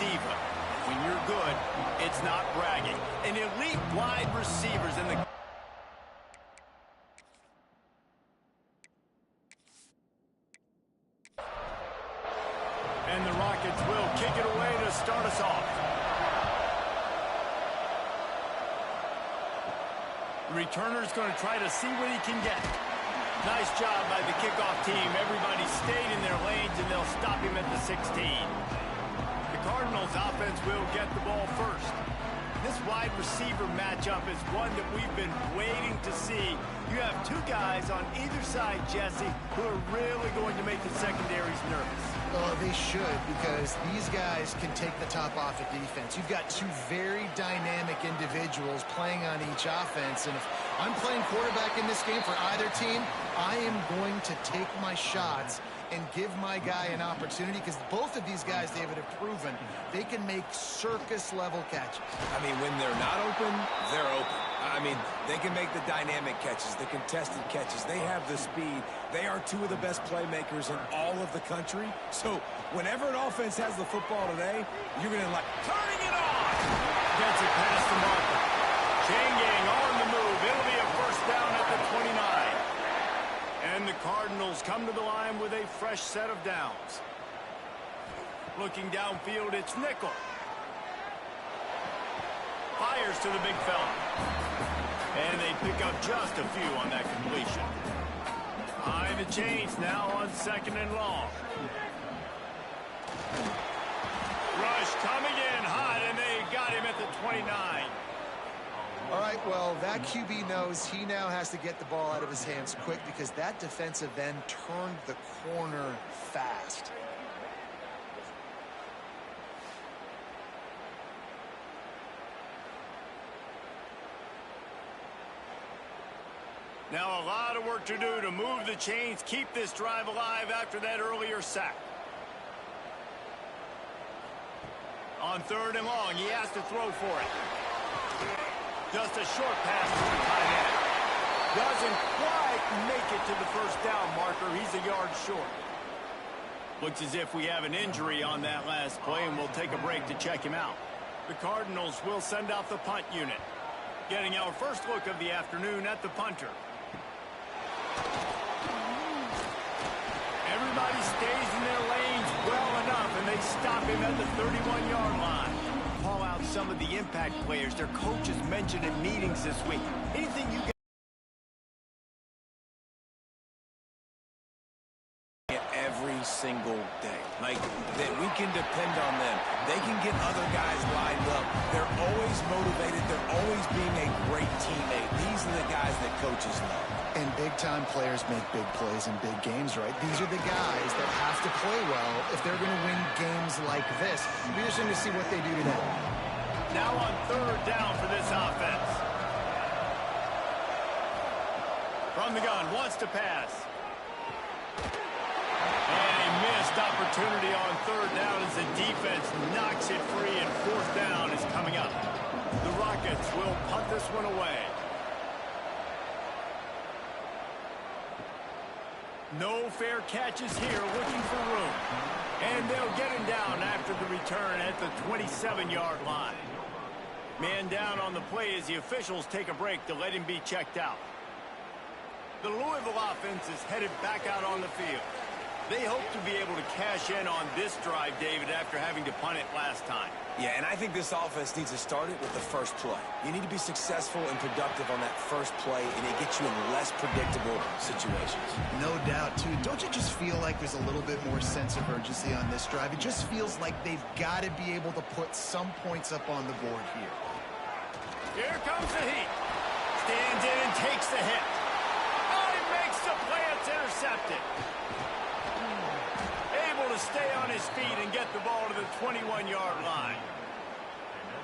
diva. When you're good, it's not bragging. An elite wide receivers in the... And the Rockets will kick it away to start us off. The returner's going to try to see what he can get. Nice job by the kickoff team. Everybody stayed in their lanes, and they'll stop him at the 16. The Cardinals offense will get the ball first. This wide receiver matchup is one that we've been waiting to see. You have two guys on either side, Jesse, who are really going to make the secondaries nervous. Oh, they should, because these guys can take the top off of defense. You've got two very dynamic individuals playing on each offense, and if I'm playing quarterback in this game for either team, I am going to take my shots and give my guy an opportunity, because both of these guys, David, have proven they can make circus-level catches. I mean, when they're not open, they're open. I mean, they can make the dynamic catches, the contested catches. They have the speed. They are two of the best playmakers in all of the country. So whenever an offense has the football today, you're going to like turning it on. Gets it past the marker. Chain gang on the move. It'll be a first down at the 29. And the Cardinals come to the line with a fresh set of downs. Looking downfield, it's nickel. Fires to the big fella. And they pick up just a few on that completion. High the chains now on second and long. Rush coming in hot, and they got him at the 29. All right, well, that QB knows he now has to get the ball out of his hands quick, because that defensive end turned the corner fast. Now a lot of work to do to move the chains, keep this drive alive after that earlier sack. On third and long, he has to throw for it. Just a short pass to the tight end. Doesn't quite make it to the first down marker. He's a yard short. Looks as if we have an injury on that last play, and we'll take a break to check him out. The Cardinals will send out the punt unit. Getting our first look of the afternoon at the punter. Everybody stays in their lanes well enough, and they stop him at the 31-yard line. Call out some of the impact players their coaches mentioned in meetings this week. Anything you get every single day. Like, that we can depend on them. They can get other guys lined up. They're always motivated. They're always being a great teammate. These are the guys that coaches love. And big-time players make big plays in big games, right? These are the guys that have to play well if they're going to win games like this. It'll be interesting to see what they do today. Now on third down for this offense. From the gun, wants to pass. And a missed opportunity on third down as the defense knocks it free, and fourth down is coming up. The Rockets will punt this one away. No fair catches here, looking for room. And they'll get him down after the return at the 27-yard line. Man down on the play as the officials take a break to let him be checked out. The Louisville offense is headed back out on the field. They hope to be able to cash in on this drive, David, after having to punt it last time. Yeah, and I think this offense needs to start it with the first play. You need to be successful and productive on that first play, and it gets you in less predictable situations. No doubt, too. Don't you just feel like there's a little bit more sense of urgency on this drive? It just feels like they've got to be able to put some points up on the board here. Here comes the heat. Stands in and takes the hit. Oh, he makes the play. It's intercepted. Able to stay on his feet and get the ball to the 21-yard line.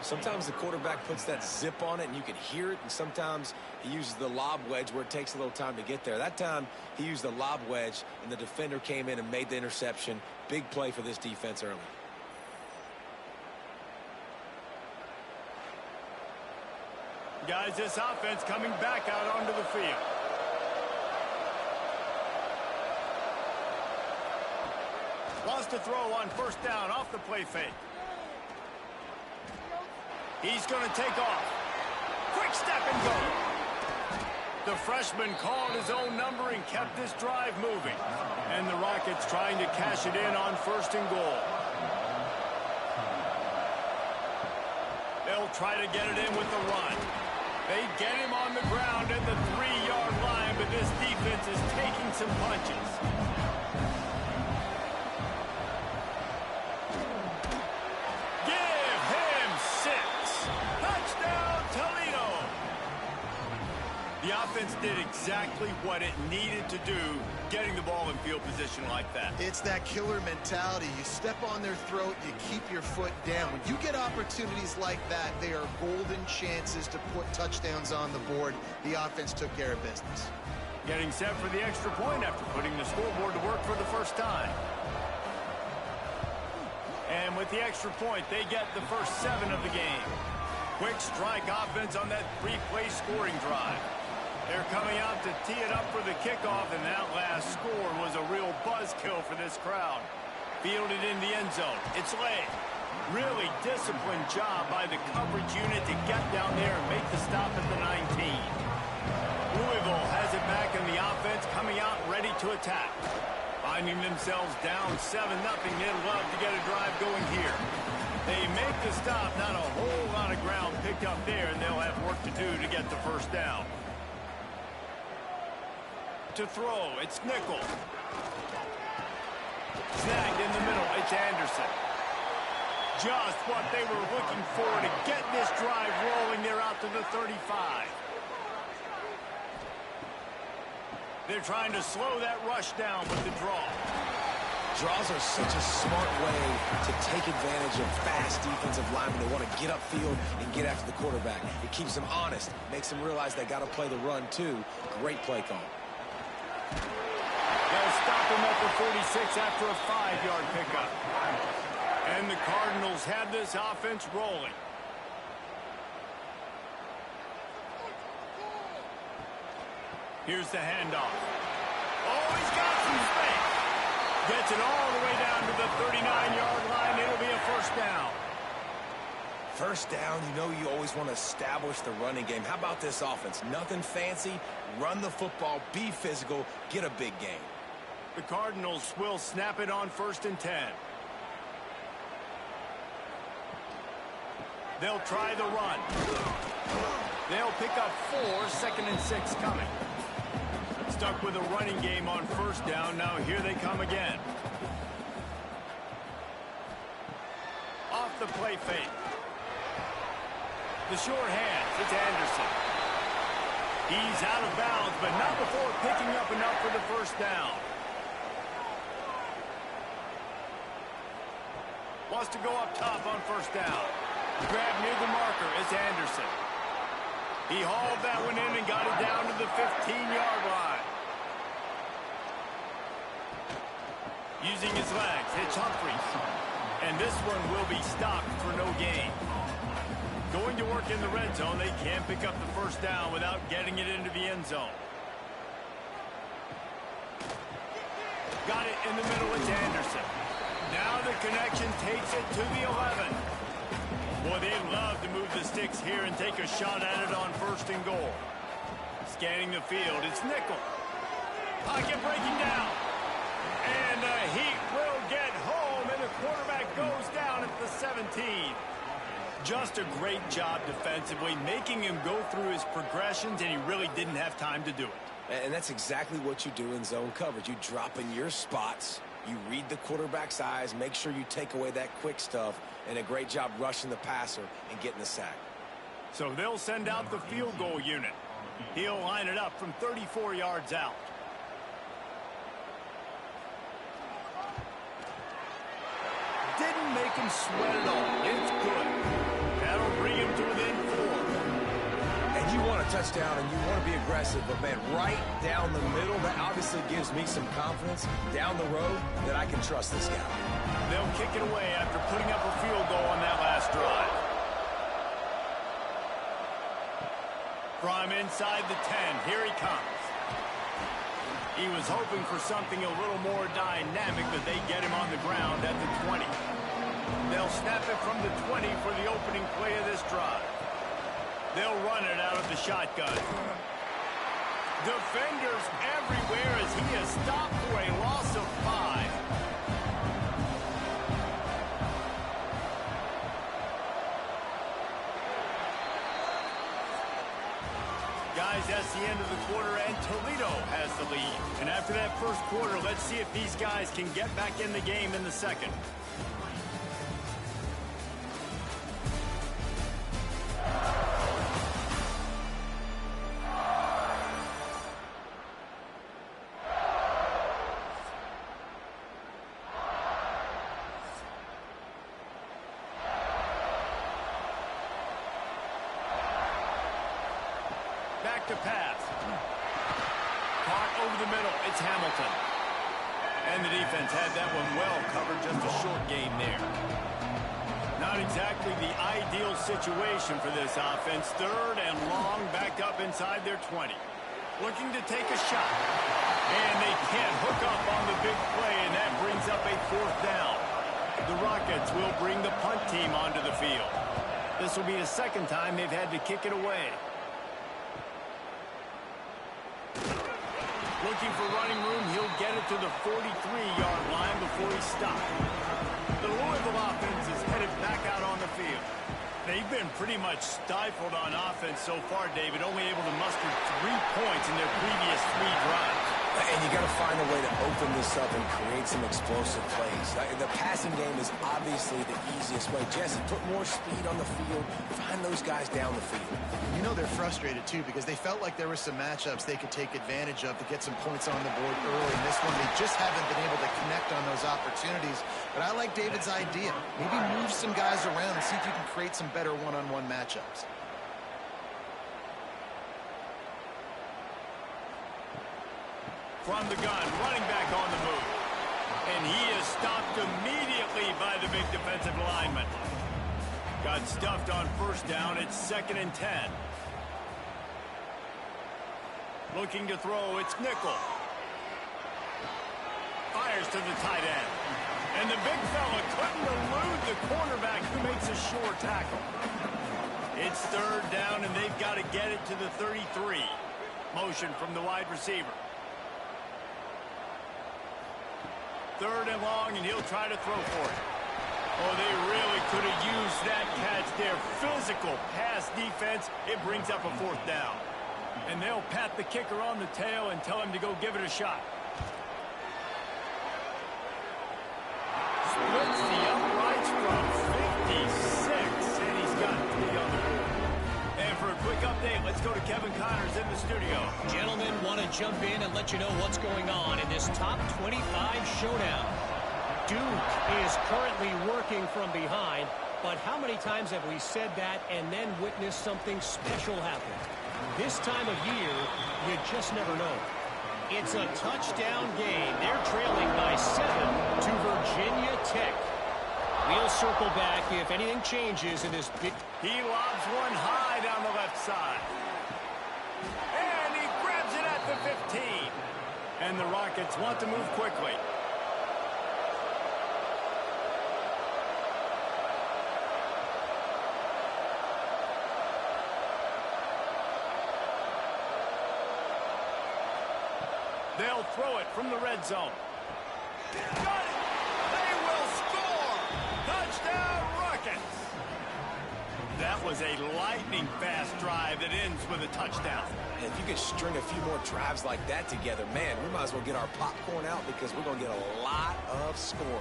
Sometimes the quarterback puts that zip on it and you can hear it, and sometimes he uses the lob wedge where it takes a little time to get there. That time he used the lob wedge and the defender came in and made the interception. Big play for this defense early. Guys, this offense coming back out onto the field. Wants to throw on first down off the play fake. He's going to take off. Quick step and go. The freshman called his own number and kept this drive moving. And the Rockets trying to cash it in on 1st and goal. They'll try to get it in with the run. They get him on the ground at the 3-yard line, but this defense is taking some punches. Give him 6. Touchdown, Toledo. The offense did exactly what it needed to do, getting the ball in field position like that. It's that killer mentality. You step on their throat, you keep your foot down. When you get opportunities like that, they are golden chances to put touchdowns on the board. The offense took care of business. Getting set for the extra point after putting the scoreboard to work for the first time. And with the extra point, they get the first 7 of the game. Quick strike offense on that 3-play scoring drive. They're coming out to tee it up for the kickoff, and that last score was a real buzzkill for this crowd. Fielded in the end zone. It's late. Really disciplined job by the coverage unit to get down there and make the stop at the 19. Louisville has it back in the offense, coming out ready to attack. Finding themselves down 7-0, they'd love to get a drive going here. They make the stop, not a whole lot of ground picked up there, and they'll have work to do to get the first down. To throw, it's Nickel. Snagged in the middle, it's Anderson. Just what they were looking for to get this drive rolling. They're out to the 35. They're trying to slow that rush down with the draw. Draws are such a smart way to take advantage of fast defensive linemen. They want to get upfield and get after the quarterback. It keeps them honest, makes them realize they got to play the run too. Great play call. They'll stop him at the 46 after a 5-yard pickup. And the Cardinals have this offense rolling. Here's the handoff. Oh, he's got some space. Gets it all the way down to the 39-yard line. It'll be a first down. First down, you know you always want to establish the running game. How about this offense? Nothing fancy. Run the football, be physical, get a big gain. The Cardinals will snap it on 1st and 10. They'll try the run. They'll pick up 4, 2nd and 6 coming. Stuck with a running game on first down. Now here they come again. Off the play fake. The short hands, it's Anderson. He's out of bounds, but not before picking up enough for the first down. Wants to go up top on first down. Grab near the marker, it's Anderson. He hauled that one in and got it down to the 15-yard line. Using his legs, it's Humphries. And this one will be stopped for no gain. Going to work in the red zone, they can't pick up the first down without getting it into the end zone. Got it in the middle, it's Anderson. Now the connection takes it to the 11. Boy, they'd love to move the sticks here and take a shot at it on 1st and goal. Scanning the field, it's Nickel. Pocket breaking down. And the Heat will get home, and the quarterback goes down at the 17. Just a great job defensively, making him go through his progressions, and he really didn't have time to do it. And that's exactly what you do in zone coverage. You drop in your spots, you read the quarterback's eyes, make sure you take away that quick stuff, and a great job rushing the passer and getting the sack. So they'll send out the field goal unit. He'll line it up from 34 yards out. Didn't make him sweat at all. It's good. That'll bring him to within 4. And you want a touchdown and you want to be aggressive, but man, right down the middle, that obviously gives me some confidence down the road that I can trust this guy. They'll kick it away after putting up a field goal on that last drive. From inside the 10, here he comes. He was hoping for something a little more dynamic, but they get him on the ground at the 20. They'll snap it from the 20 for the opening play of this drive. They'll run it out of the shotgun. Defenders everywhere as he is stopped for a loss of 5. Guys, that's the end of the quarter, and Toledo has the lead. And after that first quarter, let's see if these guys can get back in the game in the second. Back to pass. Caught over the middle. It's Hamilton. And the defense had that one well covered. Just a short game there. Not exactly the ideal situation for this offense. 3rd and long, backed up inside their 20. Looking to take a shot. And they can't hook up on the big play, and that brings up a 4th down. The Rockets will bring the punt team onto the field. This will be the second time they've had to kick it away. Looking for running room, he'll get it to the 43-yard line before he stopped. The Louisville offense is headed back out on the field. They've been pretty much stifled on offense so far, David, only able to muster 3 points in their previous 3 drives. And you got to find a way to open this up and create some explosive plays. The passing game is obviously the easiest way. Jesse, put more speed on the field. Find those guys down the field. You know they're frustrated, too, because they felt like there were some matchups they could take advantage of to get some points on the board early. In this one, they just haven't been able to connect on those opportunities. But I like David's idea. Maybe move some guys around and see if you can create some better one-on-one matchups. From the gun, running back on the move. And he is stopped immediately by the big defensive lineman. Got stuffed on 1st down. It's 2nd and 10. Looking to throw, it's Nickel. Fires to the tight end. And the big fella couldn't elude the cornerback who makes a sure tackle. It's 3rd down, and they've got to get it to the 33. Motion from the wide receiver. 3rd and long, and he'll try to throw for it. Oh, they really could have used that catch there. Physical pass defense. It brings up a 4th down. And they'll pat the kicker on the tail and tell him to go give it a shot. Splits the uprights from 56, and he's got 3 on the board. And for a quick update, let's go to Kevin Connors in the studio. Gentlemen, want to jump in and let you know what's going on in this top 25 showdown. Duke is currently working from behind, but how many times have we said that and then witnessed something special happen? This time of year, you just never know. It's a touchdown game. They're trailing by 7 to Virginia Tech. We'll circle back if anything changes in this big... He lobs one high down the left side. And he grabs it at the 15. And the Rockets want to move quickly. They'll throw it from the red zone. Got it! They will score! Touchdown, Rockets! That was a lightning-fast drive that ends with a touchdown. If you could string a few more drives like that together, man, we might as well get our popcorn out because we're going to get a lot of scoring.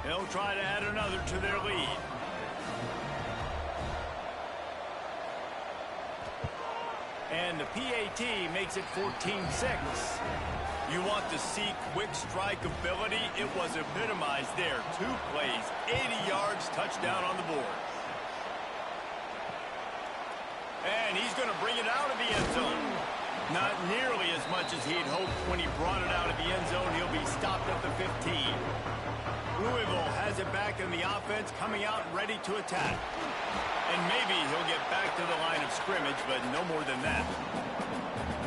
They'll try to add another to their lead. And the PAT makes it 14-6. You want to see quick strike ability? It was epitomized there. 2 plays, 80 yards, touchdown on the board. And he's going to bring it out of the end zone. Not nearly as much as he'd hoped when he brought it out of the end zone. He'll be stopped at the 15. Louisville has it back in the offense, coming out ready to attack. And maybe he'll get back to the line of scrimmage, but no more than that.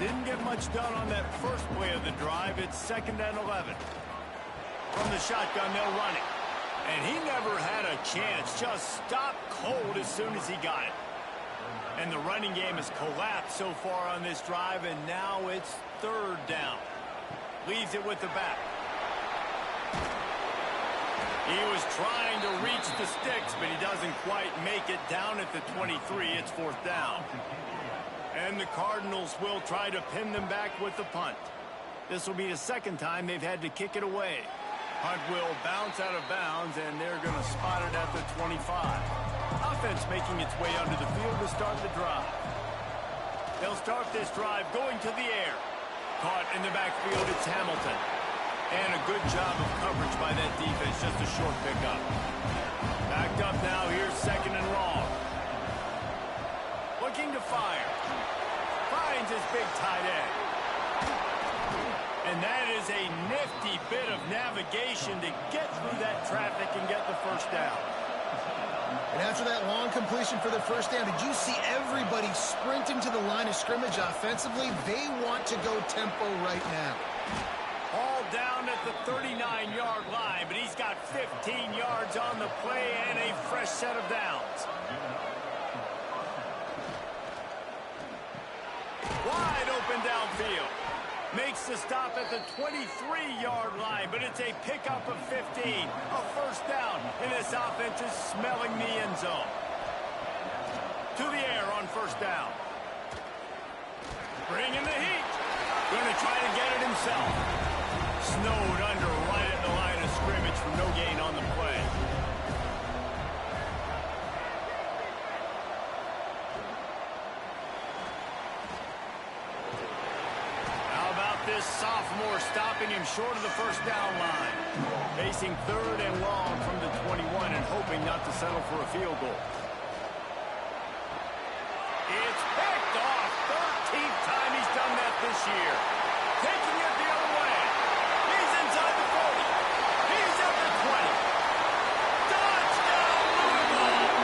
Didn't get much done on that first play of the drive. It's 2nd and 11. From the shotgun, they'll run it. And he never had a chance. Just stopped cold as soon as he got it. And the running game has collapsed so far on this drive, and now it's 3rd down. Leaves it with the back. He was trying to reach the sticks, but he doesn't quite make it down at the 23. It's 4th down. And the Cardinals will try to pin them back with the punt. This will be the 2nd time they've had to kick it away. Punt will bounce out of bounds, and they're going to spot it at the 25. Offense making its way under the field to start the drive. They'll start this drive going to the air. Caught in the backfield, it's Hamilton. And a good job of coverage by that defense, just a short pickup. Backed up now, here's 2nd and long. Looking to fire. Finds his big tight end. And that is a nifty bit of navigation to get through that traffic and get the 1st down. And after that long completion for the 1st down, did you see everybody sprinting to the line of scrimmage offensively? They want to go tempo right now. All down at the 39-yard line, but he's got 15 yards on the play and a fresh set of downs. Wide open downfield. Makes the stop at the 23-yard line, but it's a pickup of 15. A 1st down, and this offense is smelling the end zone. To the air on 1st down. Bringing the heat. Going to try to get it himself. Snowed under right at the line of scrimmage for no gain on the play. This sophomore stopping him short of the 1st down line. Facing 3rd and long from the 21 and hoping not to settle for a field goal. It's picked off. 13th time he's done that this year. Taking it the other way. He's inside the 40. He's at the 20. Touchdown, Louisville!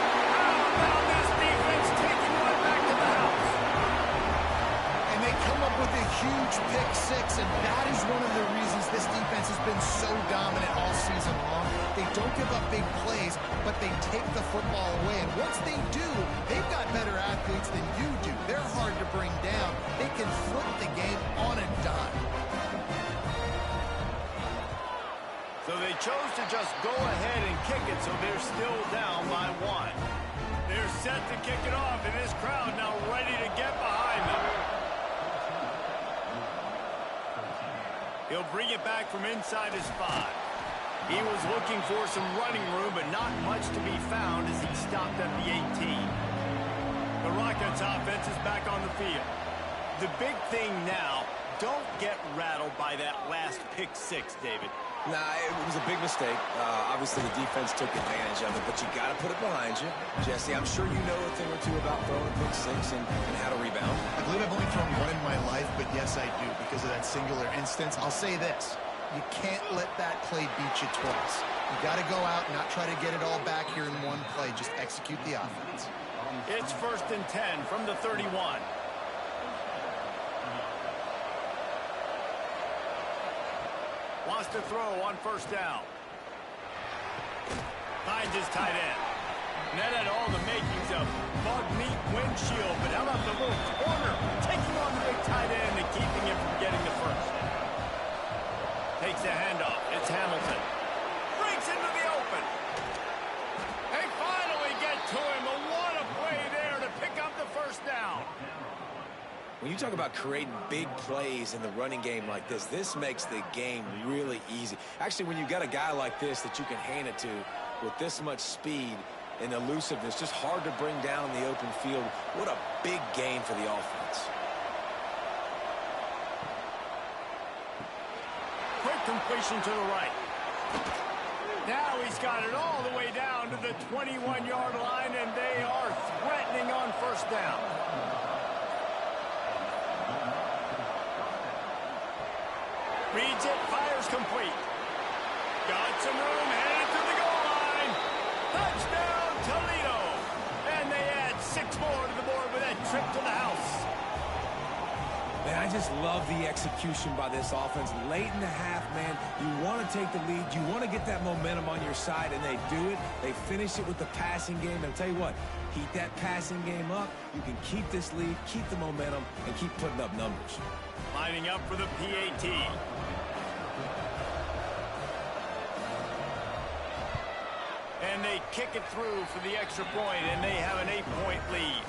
How about this defense taking one back to the house? And they come up with a huge pick 6, and that is one of the reasons this defense has been so dominant all season long. They don't give up big plays, but they take the football away. And once they do, they've got better athletes than you do. They're hard to bring down. They can flip the game on a dime. So they chose to just go ahead and kick it, so they're still down by 1. They're set to kick it off, and this crowd now ready to get behind them. He'll bring it back from inside his 5. He was looking for some running room, but not much to be found as he stopped at the 18. The Rockets offense is back on the field. The big thing now, don't get rattled by that last pick 6, David. Nah, it was a big mistake. Obviously, the defense took advantage of it, but you got to put it behind you. Jesse, I'm sure you know a thing or two about throwing a pick 6 and how to rebound. I believe I've only thrown one in my life, but yes, I do because of that singular instance. I'll say this. You can't let that play beat you twice. You got to go out and not try to get it all back here in one play. Just execute the offense. It's 1st and 10 from the 31. Wants to throw on 1st down. Finds his tight end. That had all the makings of bug meat windshield, but how about the little corner taking on the big tight end and keeping him from getting the 1st. Takes the handoff. It's Hamilton. Breaks into the open. They finally get to him. A what a play there to pick up the 1st down. When you talk about creating big plays in the running game like this makes the game really easy. Actually, when you got a guy like this that you can hand it to with this much speed and elusiveness, just hard to bring down in the open field, what a big gain for the offense. Quick completion to the right. Now he's got it all the way down to the 21-yard line, and they are threatening on 1st down. Reads it, fires complete. Got some room, headed to the goal line. Touchdown, Toledo. And they trip to the house. Man, I just love the execution by this offense. Late in the half, man, you want to take the lead. You want to get that momentum on your side, and they do it. They finish it with the passing game. And I'll tell you what, keep that passing game up. You can keep this lead, keep the momentum, and keep putting up numbers. Lining up for the PAT. And they kick it through for the extra point, and they have an 8-point lead.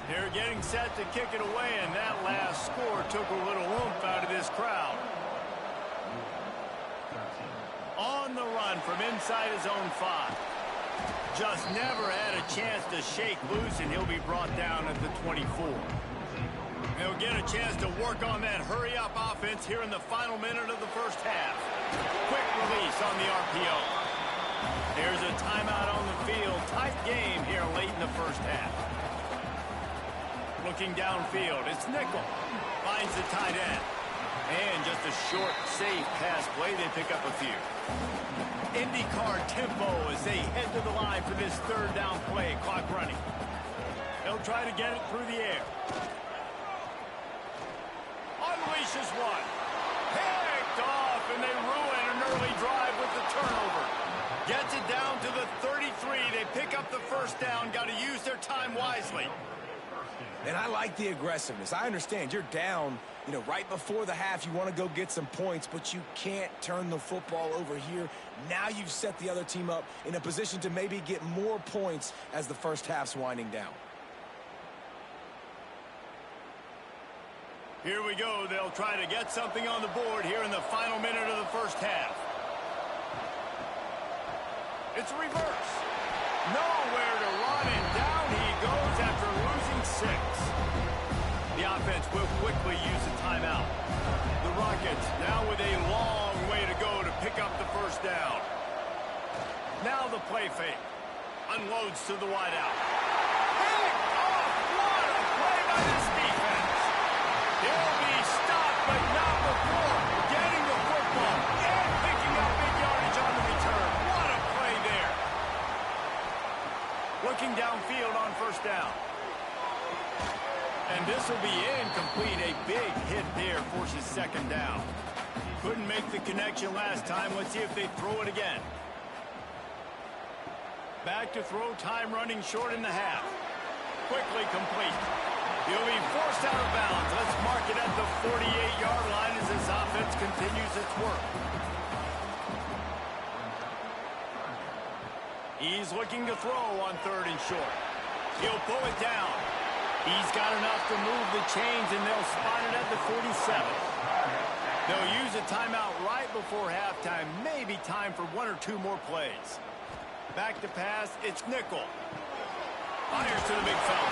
They're getting set to kick it away, and that last score took a little oomph out of this crowd. On the run from inside his own 5. Just never had a chance to shake loose, and he'll be brought down at the 24. They'll get a chance to work on that hurry-up offense here in the final minute of the first half. Quick release on the RPO. There's a timeout on the field. Tight game here late in the first half. Looking downfield, it's Nickel. Finds the tight end. And just a short, safe pass play. They pick up a few. IndyCar tempo as they head to the line for this third down play. Clock running. They'll try to get it through the air. Unleashes one. Picked off, and they ruin an early drive with the turnover. Gets it down to the 33. They pick up the first down. Got to use their time wisely. And I like the aggressiveness. I understand you're down, right before the half. You want to go get some points, but you can't turn the football over here. Now you've set the other team up in a position to maybe get more points as the first half's winding down. Here we go. They'll try to get something on the board here in the final minute of the first half. It's a reverse. Nowhere to run, and down he goes after losing 6. The offense will quickly use a timeout. The Rockets now with a long way to go to pick up the first down. Now the play fake. Unloads to the wideout. Picked off. What a play by this defense. He'll be stopped, but not before getting the football and picking up big yardage on the return. What a play there. Looking downfield on first down. And this will be incomplete. A big hit there forces second down. Couldn't make the connection last time. Let's see if they throw it again. Back to throw. Time running short in the half. Quickly complete. He'll be forced out of bounds. Let's mark it at the 48-yard line as this offense continues its work. He's looking to throw on 3rd and short. He'll pull it down. He's got enough to move the chains, and they'll spot it at the 47. They'll use a timeout right before halftime. Maybe time for 1 or 2 more plays. Back to pass. It's Nickel. Fires to the big fella.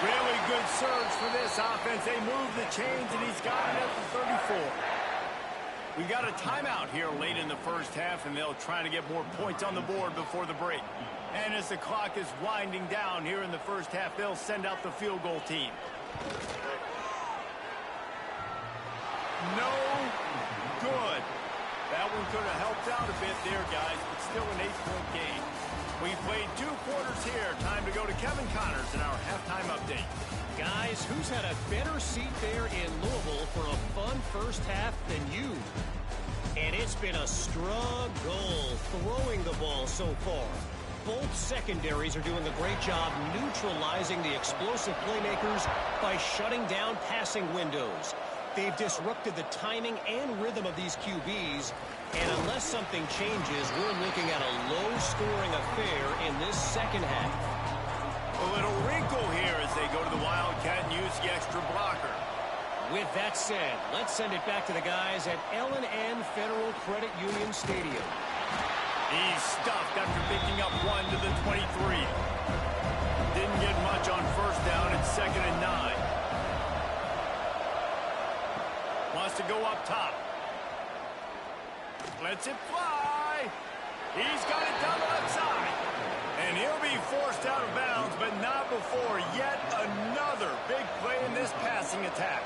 Really good surge for this offense. They move the chains, and he's got it at the 34. We got a timeout here late in the first half, and they'll try to get more points on the board before the break. And as the clock is winding down here in the first half, they'll send out the field goal team. No good. That one could have helped out a bit there, guys, but still an 8-point game. We played 2 quarters here. Time to go to Kevin Connors in our halftime update. Guys, who's had a better seat there in Louisville for a fun first half than you? And it's been a struggle throwing the ball so far. Both secondaries are doing a great job neutralizing the explosive playmakers by shutting down passing windows. They've disrupted the timing and rhythm of these QBs, and unless something changes, we're looking at a low-scoring affair in this second half. A little wrinkle here as they go to the Wildcat and use the extra blocker. With that said, let's send it back to the guys at L&N Federal Credit Union Stadium. He's stuffed after picking up 1 to the 23. Didn't get much on first down. It's 2nd and 9. Wants to go up top. Lets it fly. He's got it down the left side. And he'll be forced out of bounds, but not before yet another big play in this passing attack.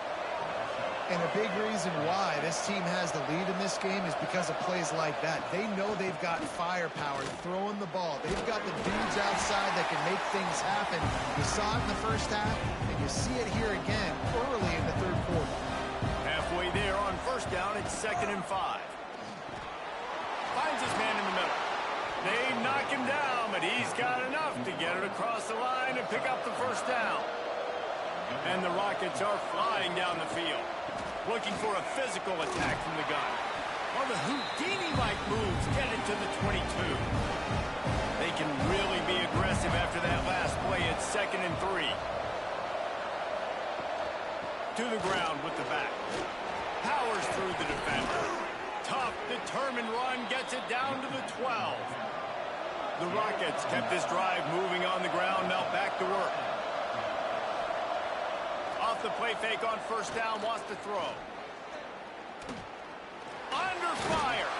And a big reason why this team has the lead in this game is because of plays like that. They know they've got firepower throwing the ball. They've got the dudes outside that can make things happen. You saw it in the first half, and you see it here again early in the third quarter. Halfway there on first down, it's 2nd and 5. Finds his man in the middle. They knock him down, but he's got enough to get it across the line and pick up the first down. And the Rockets are flying down the field, looking for a physical attack from the gun. Well, the Houdini-like moves get it to the 22. They can really be aggressive after that last play. It's 2nd and 3. To the ground with the back. Powers through the defender. Tough, determined run gets it down to the 12. The Rockets kept this drive moving on the ground. Now back to work. Off the play fake on first down, wants to throw. Under fire.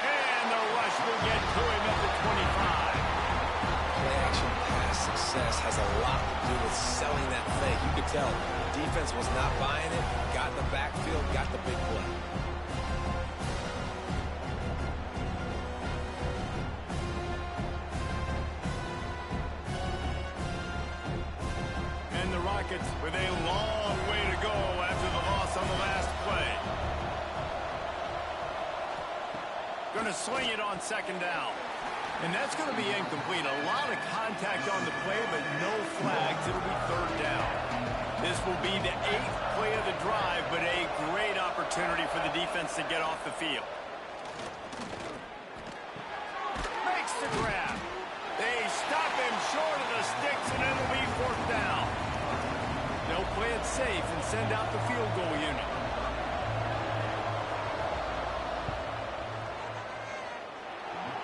And the rush will get to him at the 25. Play action pass success has a lot to do with selling that fake. You could tell defense was not buying it, got in the backfield, got the big play. With a long way to go after the loss on the last play. Going to swing it on 2nd down. And that's going to be incomplete. A lot of contact on the play, but no flags. It'll be 3rd down. This will be the 8th play of the drive, but a great opportunity for the defense to get off the field. Makes the grab. They stop him short of the sticks, and it'll be 4th down. They'll play it safe and send out the field goal unit.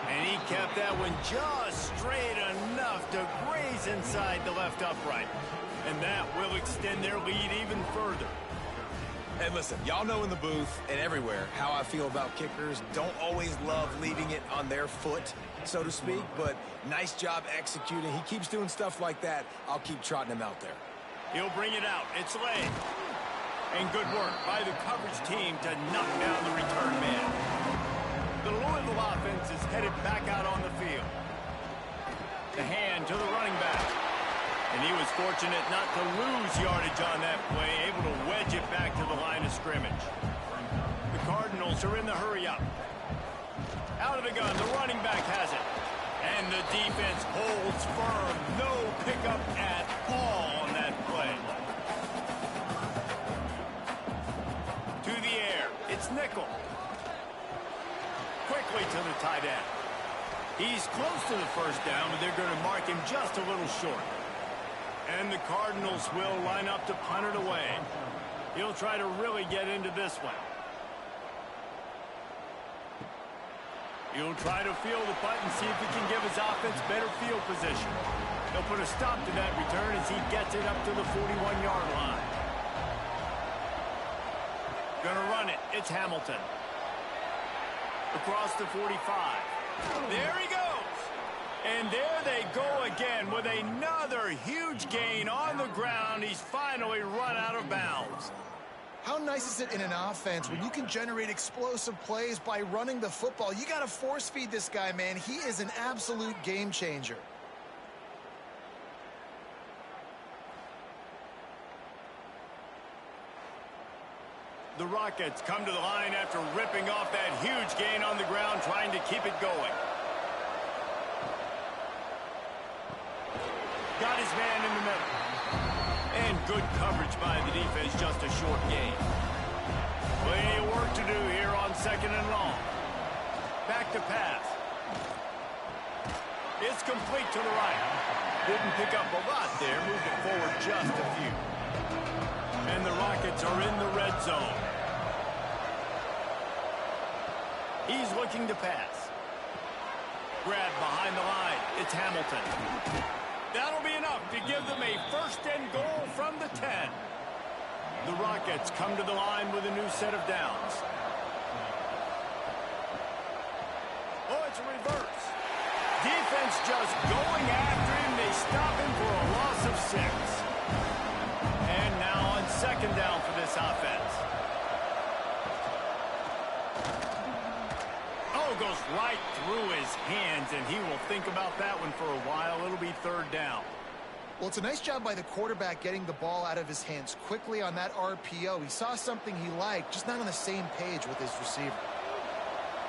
And he kept that one just straight enough to graze inside the left upright. And that will extend their lead even further. And listen, y'all know in the booth and everywhere how I feel about kickers. Don't always love leaving it on their foot, so to speak, but nice job executing. He keeps doing stuff like that. I'll keep trotting him out there. He'll bring it out. It's laid. And good work by the coverage team to knock down the return man. The Louisville offense is headed back out on the field. The hand to the running back. And he was fortunate not to lose yardage on that play, able to wedge it back to the line of scrimmage. The Cardinals are in the hurry-up. Out of the gun, the running back has it. And the defense holds firm. No pickup at all on that play. To the air. It's nickel. Quickly to the tight end. He's close to the first down, but they're going to mark him just a little short. And the Cardinals will line up to punt it away. He'll try to really get into this one. He'll try to field the punt and see if he can give his offense better field position. He'll put a stop to that return as he gets it up to the 41-yard line. Gonna run it. It's Hamilton. Across the 45. There he goes. And there they go again with another huge gain on the ground. He's finally run out of bounds. How nice is it in an offense when you can generate explosive plays by running the football? You got to force feed this guy, man. He is an absolute game changer. The Rockets come to the line after ripping off that huge gain on the ground, trying to keep it going. Got his man in the middle. And good coverage by the defense, just a short gain. Plenty of work to do here on 2nd and long. Back to pass. It's complete to the right. Didn't pick up a lot there, moved it forward just a few. And the Rockets are in the red zone. He's looking to pass. Grab behind the line. It's Hamilton. That'll be enough to give them a 1st and goal from the 10. The Rockets come to the line with a new set of downs. Oh, it's a reverse. Defense just going after him. They stop him for a loss of 6. And now on 2nd down for this offense. goes right through his hands, and he will think about that one for a while. It'll be third down. Well, it's a nice job by the quarterback getting the ball out of his hands quickly on that RPO. He saw something he liked, just not on the same page with his receiver.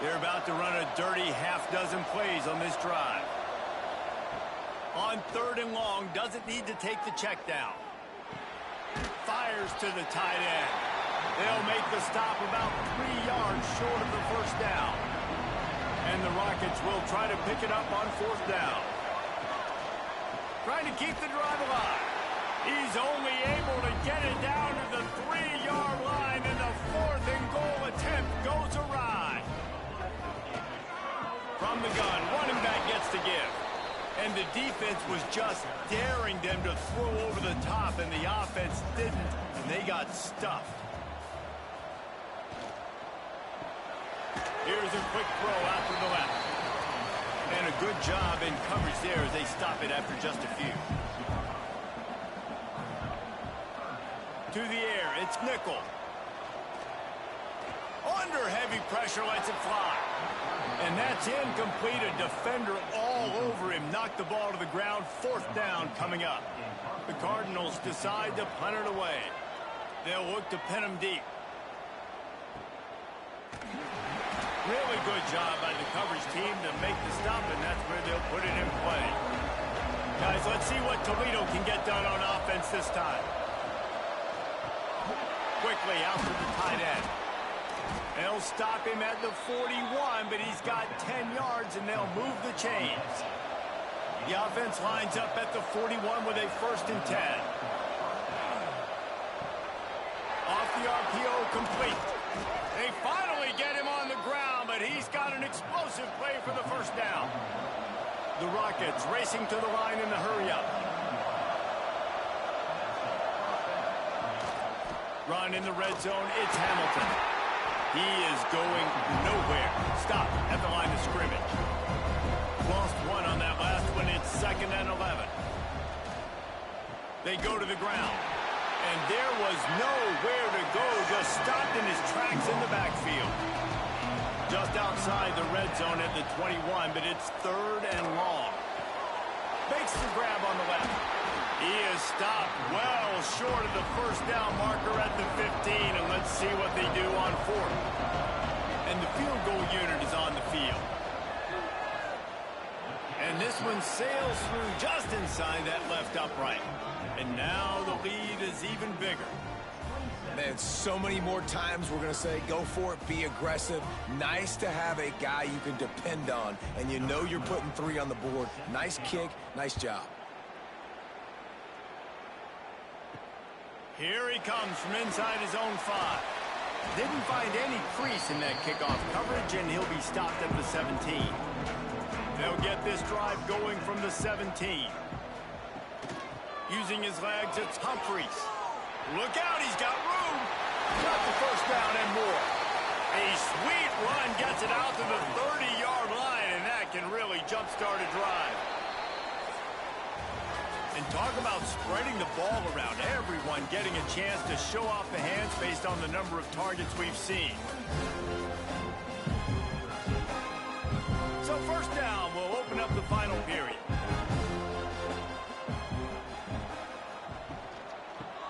They're about to run a dirty half-dozen plays on this drive. On third and long, doesn't need to take the check down. Fires to the tight end. They'll make the stop about 3 yards short of the first down. And the Rockets will try to pick it up on fourth down. Trying to keep the drive alive. He's only able to get it down to the 3-yard line, and the fourth and goal attempt goes awry. From the gun, running back gets to give. And the defense was just daring them to throw over the top, and the offense didn't, and they got stuffed. Here's a quick throw out to the left. And a good job in coverage there as they stop it after just a few. To the air, it's Nickel. Under heavy pressure, lets it fly. And that's incomplete. A defender all over him. Knocked the ball to the ground. Fourth down coming up. The Cardinals decide to punt it away. They'll look to pin him deep. Really good job by the coverage team to make the stop, and that's where they'll put it in play. Guys, let's see what Toledo can get done on offense this time. Quickly out to the tight end. They'll stop him at the 41, but he's got 10 yards, and they'll move the chains. The offense lines up at the 41 with a first and 10. Off the RPO, complete. They finally get him on the ground, but he's got an explosive play for the first down. The Rockets racing to the line in the hurry-up. Run in the red zone, it's Hamilton. He is going nowhere. Stop at the line of scrimmage. Lost one on that last one. It's 2nd and 11. They go to the ground. And there was nowhere to go. Just stopped in his tracks in the backfield. Just outside the red zone at the 21, but it's 3rd and long. Makes the grab on the left. He is stopped well short of the first down marker at the 15, and let's see what they do on 4th. And the field goal unit is on the field. And this one sails through just inside that left upright. And now the lead is even bigger. Man, so many more times we're going to say, go for it, be aggressive. Nice to have a guy you can depend on, and you know you're putting 3 on the board. Nice kick, nice job. Here he comes from inside his own 5. Didn't find any crease in that kickoff coverage, and he'll be stopped at the 17. They'll get this drive going from the 17. Using his legs, it's Humphries. Look out, he's got room. Got the first down and more. A sweet run gets it out to the 30-yard line, and that can really jumpstart a drive. And talk about spreading the ball around. Everyone getting a chance to show off the hands based on the number of targets we've seen. So first down will open up the final period.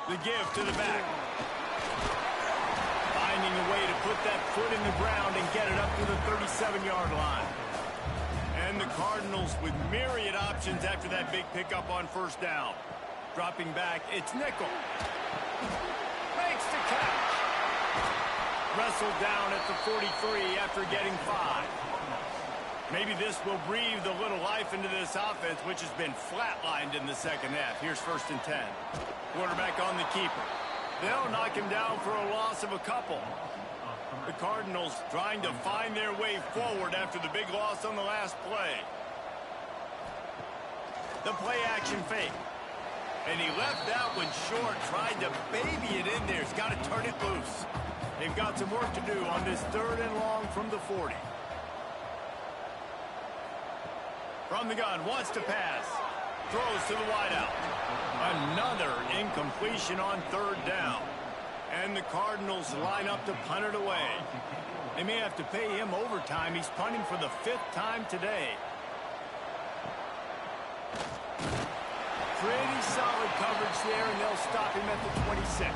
The give to the back. Finding a way to put that foot in the ground and get it up to the 37-yard line. And the Cardinals with myriad options after that big pickup on first down. Dropping back, it's Nickel. Makes the catch. Wrestled down at the 43 after getting 5. Maybe this will breathe a little life into this offense, which has been flatlined in the second half. Here's 1st and 10. Quarterback on the keeper. They'll knock him down for a loss of a couple. The Cardinals trying to find their way forward after the big loss on the last play. The play action fake. And he left that one short, tried to baby it in there. He's got to turn it loose. They've got some work to do on this 3rd and long from the 40. From the gun, wants to pass. Throws to the wideout. Another incompletion on 3rd down. And the Cardinals line up to punt it away. They may have to pay him overtime. He's punting for the 5th time today. Pretty solid coverage there, and they'll stop him at the 26.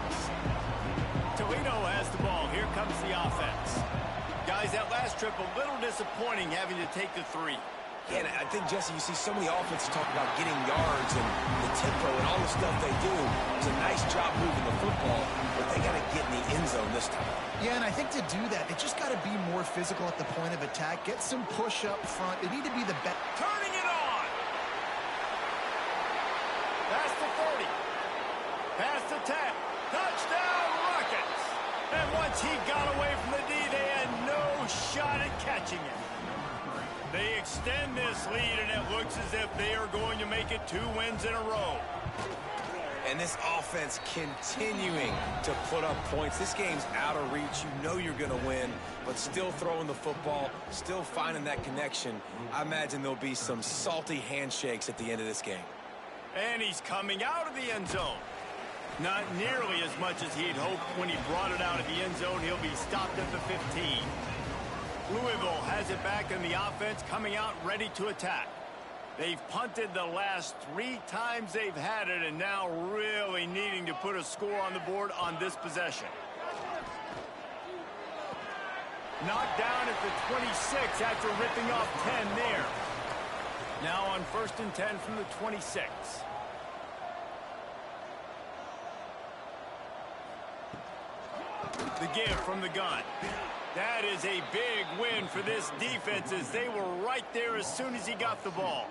Toledo has the ball. Here comes the offense. Guys, that last trip a little disappointing having to take the 3. Yeah, and I think, Jesse, you see so many offenses talk about getting yards and the tempo and all the stuff they do. It's a nice job moving the football, but they got to get in the end zone this time. Yeah, and I think to do that, they just got to be more physical at the point of attack. Get some push up front. They need to be the best. Turning it on. Past the 30. Past the 10. Touchdown, Rockets. And once he got away from the D, they had no shot at catching it. They extend this lead, and it looks as if they are going to make it 2 wins in a row. And this offense continuing to put up points. This game's out of reach. You know you're going to win, but still throwing the football, still finding that connection. I imagine there'll be some salty handshakes at the end of this game. And he's coming out of the end zone. Not nearly as much as he'd hoped when he brought it out of the end zone. He'll be stopped at the 15. Louisville has it back in the offense, coming out ready to attack. They've punted the last 3 times they've had it, and now really needing to put a score on the board on this possession. Knocked down at the 26 after ripping off 10 there. Now on 1st and 10 from the 26. The give from the gun. That is a big win for this defense, as they were right there as soon as he got the ball.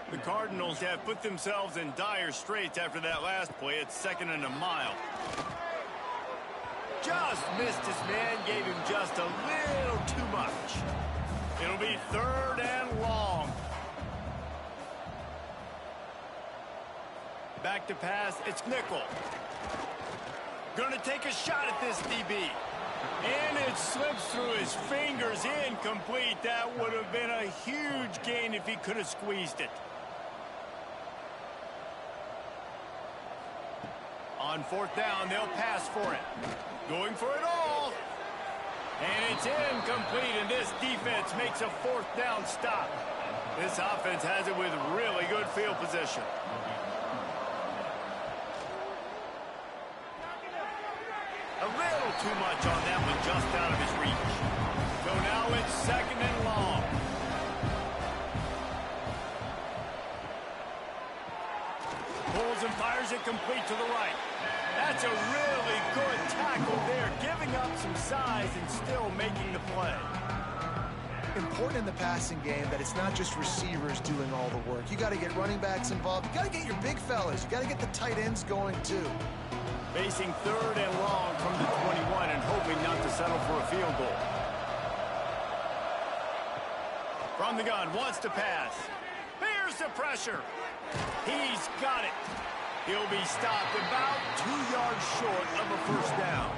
The Cardinals have put themselves in dire straits after that last play. It's 2nd and a mile. Just missed his man, gave him just a little too much. It'll be 3rd and long. Back to pass, it's Nickel. Gonna take a shot at this DB. And it slips through his fingers, incomplete. That would have been a huge gain if he could have squeezed it. On 4th down, they'll pass for it. Going for it all. And it's incomplete, and this defense makes a 4th down stop. This offense has it with really good field position. A little too much on that one, just out of his reach. So now it's 2nd and long. Pulls and fires it complete to the right. That's a really good tackle there, giving up some size and still making the play. Important in the passing game that it's not just receivers doing all the work. You got to get running backs involved. You got to get your big fellas. You got to get the tight ends going too. Facing 3rd and long from the 21 and hoping not to settle for a field goal. From the gun, wants to pass. Bears the pressure. He's got it. He'll be stopped about 2 yards short of a 1st down.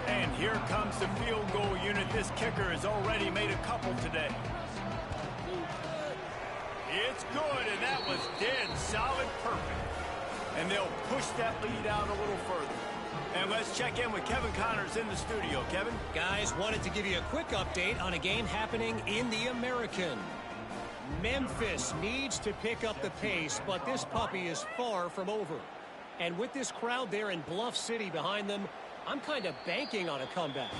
And here comes the field goal unit. This kicker has already made a couple today. It's good, and that was dead solid, perfect. And they'll push that lead out a little further. And let's check in with Kevin Connors in the studio. Kevin? Guys, wanted to give you a quick update on a game happening in the American. Memphis needs to pick up the pace, but this puppy is far from over. And with this crowd there in Bluff City behind them, I'm kind of banking on a comeback.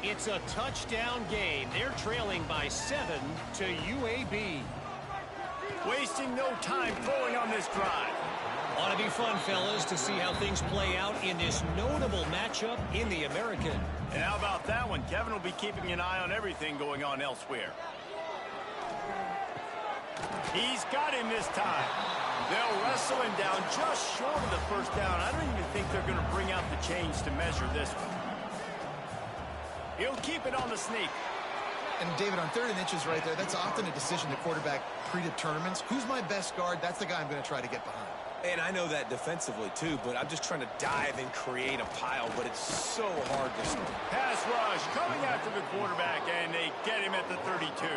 It's a touchdown game. They're trailing by 7 to UAB. Wasting no time throwing on this drive. Ought to be fun, fellas, to see how things play out in this notable matchup in the American. And how about that one? Kevin will be keeping an eye on everything going on elsewhere. He's got him this time. They'll wrestle him down just short of the 1st down. I don't even think they're going to bring out the chains to measure this one. He'll keep it on the sneak. And David, on 3rd and inches right there, that's often a decision the quarterback predetermines. Who's my best guard? That's the guy I'm going to try to get behind. And I know that defensively, too, but I'm just trying to dive and create a pile, but it's so hard to stop. Pass rush coming after the quarterback, and they get him at the 32.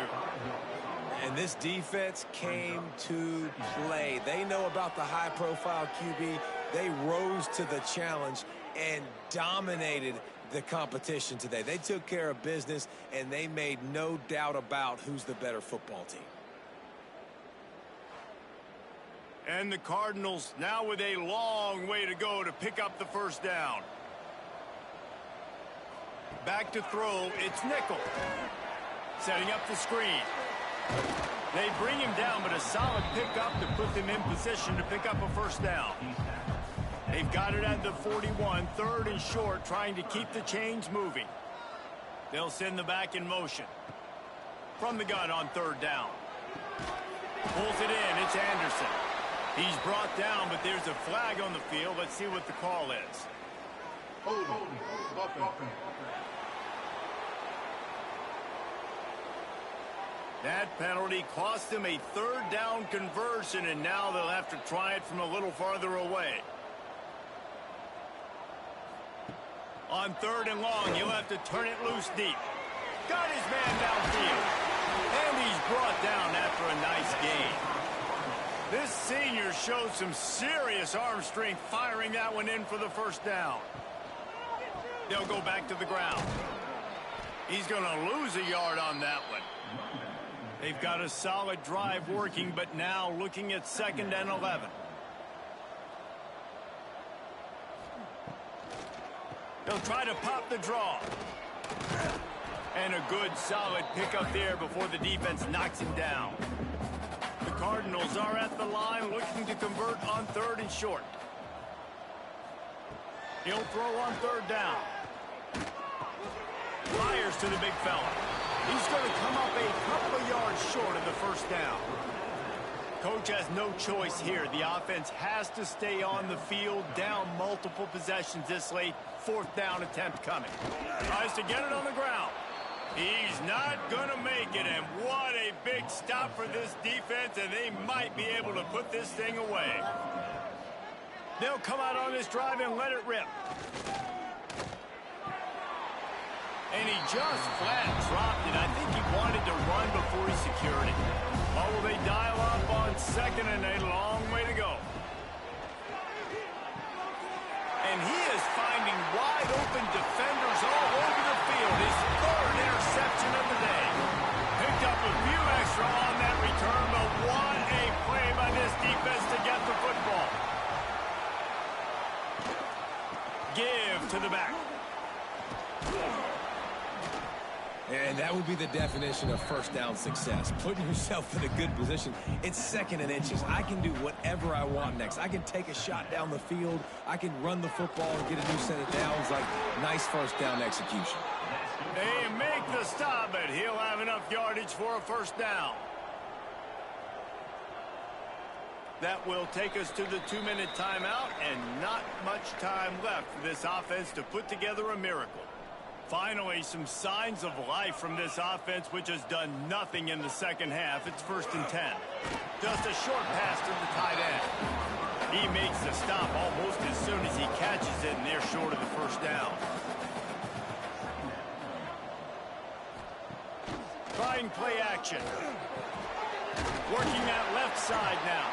And this defense came to play. They know about the high-profile QB. They rose to the challenge and dominated the competition today. They took care of business, and they made no doubt about who's the better football team. And the Cardinals now with a long way to go to pick up the first down. Back to throw, it's Nickel. Setting up the screen. They bring him down, but a solid pickup to put them in position to pick up a first down. They've got it at the 41, 3rd and short, trying to keep the chains moving. They'll send the back in motion. From the gun on 3rd down. Pulls it in, it's Anderson. He's brought down, but there's a flag on the field. Let's see what the call is. That penalty cost them a 3rd down conversion, and now they'll have to try it from a little farther away. On 3rd and long, he'll have to turn it loose deep. Got his man downfield. And he's brought down after a nice gain. This senior showed some serious arm strength firing that one in for the first down. They'll go back to the ground. He's going to lose a yard on that one. They've got a solid drive working, but now looking at 2nd and 11. They'll try to pop the draw. And a good, solid pickup there before the defense knocks him down. The Cardinals are at the line looking to convert on 3rd and short. He'll throw on 3rd down. Fires to the big fella. He's going to come up a couple of yards short of the first down. Coach has no choice here. The offense has to stay on the field, down multiple possessions this late. 4th down attempt coming. Tries to get it on the ground. He's not going to make it, and what a big stop for this defense, and they might be able to put this thing away. They'll come out on this drive and let it rip. And he just flat dropped it. I think he wanted to run before he secured it. Oh, will they dial up on 2nd and a long way to go. And he is finding wide open defenders all over the field. His 3rd interception of the day. Picked up a few extra on that return, but what a play by this defense to get the football. Give to the back. And that would be the definition of first down success. Putting yourself in a good position. It's 2nd and inches. I can do whatever I want next. I can take a shot down the field. I can run the football and get a new set of downs. Like, nice first down execution. They make the stop, but he'll have enough yardage for a first down. That will take us to the 2-minute timeout, and not much time left for this offense to put together a miracle. Finally, some signs of life from this offense, which has done nothing in the second half. It's 1st and 10. Just a short pass to the tight end. He makes the stop almost as soon as he catches it, and they're short of the first down. Trying play action. Working that left side now.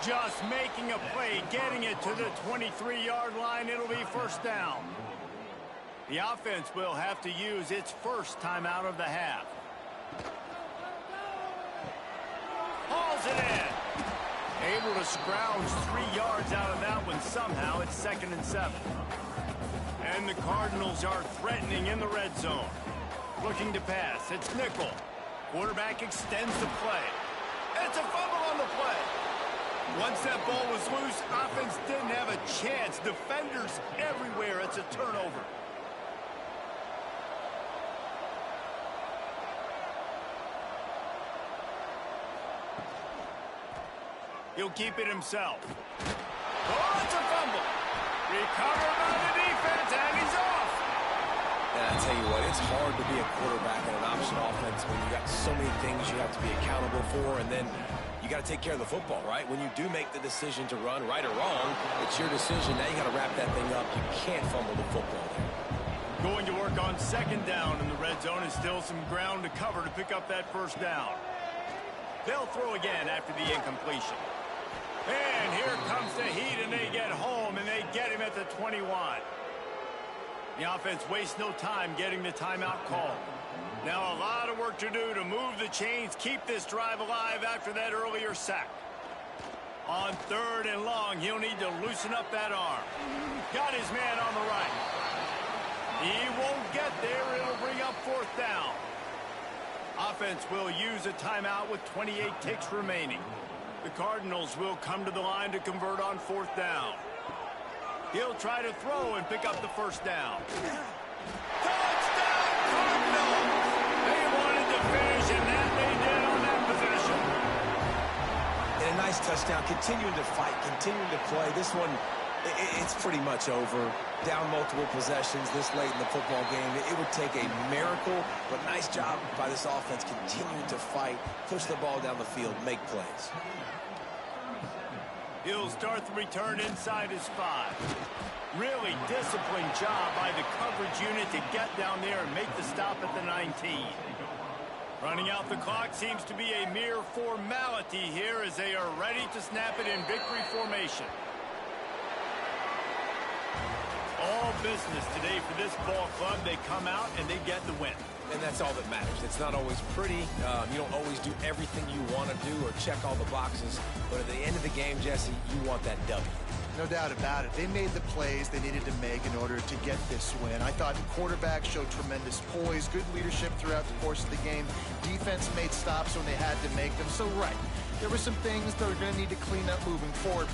Just making a play, getting it to the 23-yard line. It'll be first down. The offense will have to use its first timeout of the half. Hauls it in. Able to scrounge 3 yards out of that one somehow. It's 2nd and 7. And the Cardinals are threatening in the red zone. Looking to pass. It's Nickel. Quarterback extends the play. It's a fumble on the play. Once that ball was loose, offense didn't have a chance. Defenders everywhere. It's a turnover. He'll keep it himself. Oh, it's a fumble. Recovered by the defense, and he's off. And I tell you what, it's hard to be a quarterback in an option offense when you got so many things you have to be accountable for, and then you got to take care of the football, right? When you do make the decision to run, right or wrong, it's your decision. Now you got to wrap that thing up. You can't fumble the football there. Going to work on 2nd down in the red zone, and still some ground to cover to pick up that first down. They'll throw again after the incompletion. And here comes the heat, and they get home, and they get him at the 21. The offense wastes no time getting the timeout call. Now a lot of work to do to move the chains, keep this drive alive after that earlier sack. On 3rd and long, he'll need to loosen up that arm. Got his man on the right. He won't get there. It'll bring up 4th down. Offense will use a timeout with 28 ticks remaining. The Cardinals will come to the line to convert on 4th down. He'll try to throw and pick up the 1st down. Touchdown, Cardinals! They wanted to finish, and that they did on that possession. And a nice touchdown, continuing to fight, continuing to play. This one, it's pretty much over. Down multiple possessions this late in the football game. It would take a miracle, but nice job by this offense continuing to fight, push the ball down the field, make plays. He'll start the return inside his 5. Really disciplined job by the coverage unit to get down there and make the stop at the 19. Running out the clock seems to be a mere formality here as they are ready to snap it in victory formation. All business today for this ball club. They come out and they get the win. And that's all that matters. It's not always pretty. You don't always do everything you want to do or check all the boxes. But at the end of the game, Jesse, you want that W. No doubt about it. They made the plays they needed to make in order to get this win. I thought the quarterback showed tremendous poise, good leadership throughout the course of the game. Defense made stops when they had to make them. So, right, there were some things they're going to need to clean up moving forward.